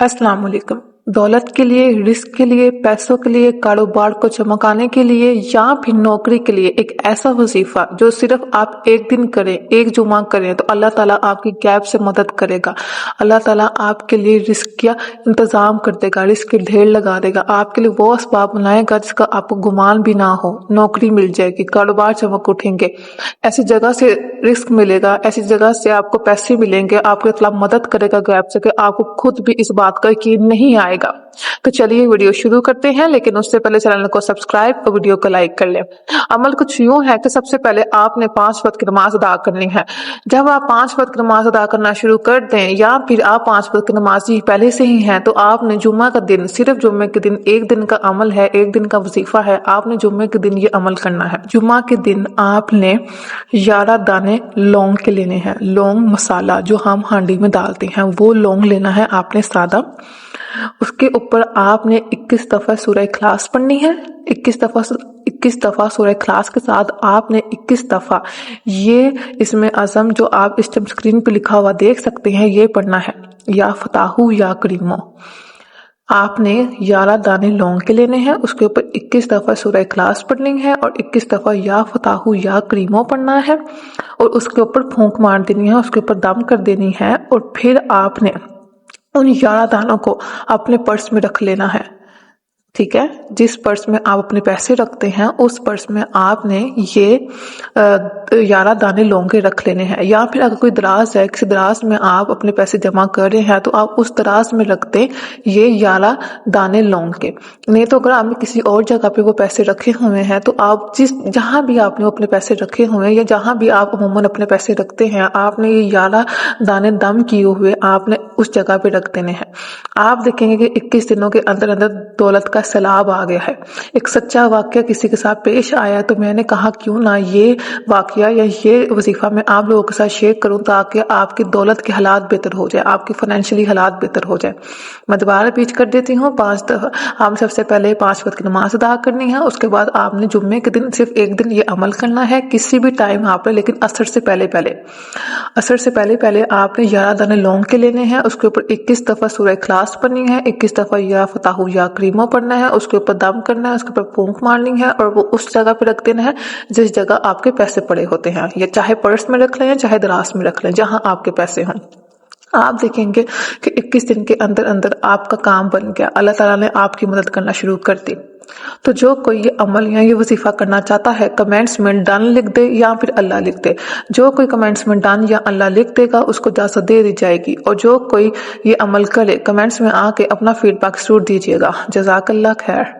अस्सलाम वालेकुम। दौलत के लिए, रिस्क के लिए, पैसों के लिए, कारोबार को चमकाने के लिए या फिर नौकरी के लिए एक ऐसा वजीफा जो सिर्फ आप एक दिन करें, एक जुमा करें तो अल्लाह ताला आपकी गैप से मदद करेगा। अल्लाह ताला आपके लिए रिस्क का इंतजाम कर देगा, रिस्क के ढेर लगा देगा, आपके लिए वो असबाब बनाएगा जिसका आपको गुमान भी ना हो। नौकरी मिल जाएगी, कारोबार चमक उठेंगे, ऐसी जगह से रिस्क मिलेगा, ऐसी जगह से आपको पैसे मिलेंगे, आपको इतना मदद करेगा गैप से कि आपको खुद भी इस बात का यकीन नहीं आएगा। तो चलिए वीडियो शुरू करते हैं, लेकिन उससे पहले चैनल को सब्सक्राइब और वीडियो को लाइक कर लें। अमल कुछ यूं है कि सबसे पहले आपने 5 वक्त की नमाज अदा करनी है। जब आप 5 वक्त की नमाज अदा करना शुरू कर दें या फिर आप 5 वक्त की नमाजी पहले से ही हैं तो आपने जुम्मा का दिन, सिर्फ जुम्मे के दिन, एक दिन का अमल है, एक दिन का वजीफा है, आपने जुम्मे के दिन ये अमल करना है। जुम्मा के दिन आपने 11 दाने लौंग के लेने हैं। लौंग मसाला जो हम हांडी में डालते हैं वो लौंग लेना है आपने सादा। उसके ऊपर आपने 21 दफा सूरह इखलास पढ़नी है। 21 दफा सूरह इखलास के साथ आपने 21 दफा ये इसमें अज़म जो आप इस टाइम स्क्रीन पे लिखा हुआ देख सकते हैं ये पढ़ना है, या फताहू या करीमो। आपने 11 दाने लौंग के लेने हैं, उसके ऊपर 21 दफा सूरह इखलास पढ़नी है और 21 दफा या फताहू या करीमो पढ़ना है और उसके ऊपर फूंक मार देनी है, उसके ऊपर दम कर देनी है और फिर आपने उन 11 दानों को अपने पर्स में रख लेना है। ठीक है, जिस पर्स में आप अपने पैसे रखते हैं उस पर्स में आपने ये 11 दाने लौंग के रख लेने हैं। या फिर अगर कोई दराज है, किसी दराज में आप अपने पैसे जमा कर रहे हैं तो आप उस दराज में रख दें ये 11 दाने लौंग के। नहीं तो अगर आपने किसी और जगह पे वो पैसे रखे हुए हैं तो आप जहां भी आपने अपने पैसे रखे हुए हैं या जहां भी आप अमूमन अपने पैसे रखते हैं, आपने ये 11 दाने दम किए हुए आपने उस जगह पे रख देने हैं। आप देखेंगे कि 21 दिनों के अंदर अंदर दौलत का सैलाब आ गया है। एक सच्चा वाकया किसी के साथ पेश आया तो मैंने कहा क्यों ना ये वाकया या ये वजीफा मैं आप लोगों के साथ शेयर करूं ताकि आपकी दौलत के हालात बेहतर हो जाए, आपकी फाइनेंशियली हालात बेहतर हो जाए। मैं दोबारा रिपीट कर देती हूँ 5 दफा। आप सबसे पहले 5 वक्त की नमाज अदा करनी है, उसके बाद आपने जुम्मे के दिन सिर्फ एक दिन ये अमल करना है, किसी भी टाइम आपने, लेकिन असर से पहले आपने 11 दाने लौंग के लेने हैं, उसके ऊपर 21 दफा सूरह इखलास पढ़नी है, 21 दफा या फताहू या करीमो पढ़ना है, उसके ऊपर दम करना है, उसके ऊपर फूंक मारनी है और वो उस जगह पे रख देना है जिस जगह आपके पैसे पड़े होते हैं, या चाहे पर्स में रख लें या चाहे दराज में रख लें, जहां आपके पैसे हों। आप देखेंगे कि 21 दिन के अंदर अंदर आपका काम बन गया, अल्लाह ताला ने आपकी मदद करना शुरू कर दी। तो जो कोई ये अमल या ये वजीफा करना चाहता है कमेंट्स में डन लिख दे या फिर अल्लाह लिख दे। जो कोई कमेंट्स में डन या अल्लाह लिख देगा उसको इजाज़त दे दी जाएगी, और जो कोई ये अमल करे कमेंट्स में आके अपना फीडबैक जरूर दीजिएगा। जज़ाकल्लाह खैर।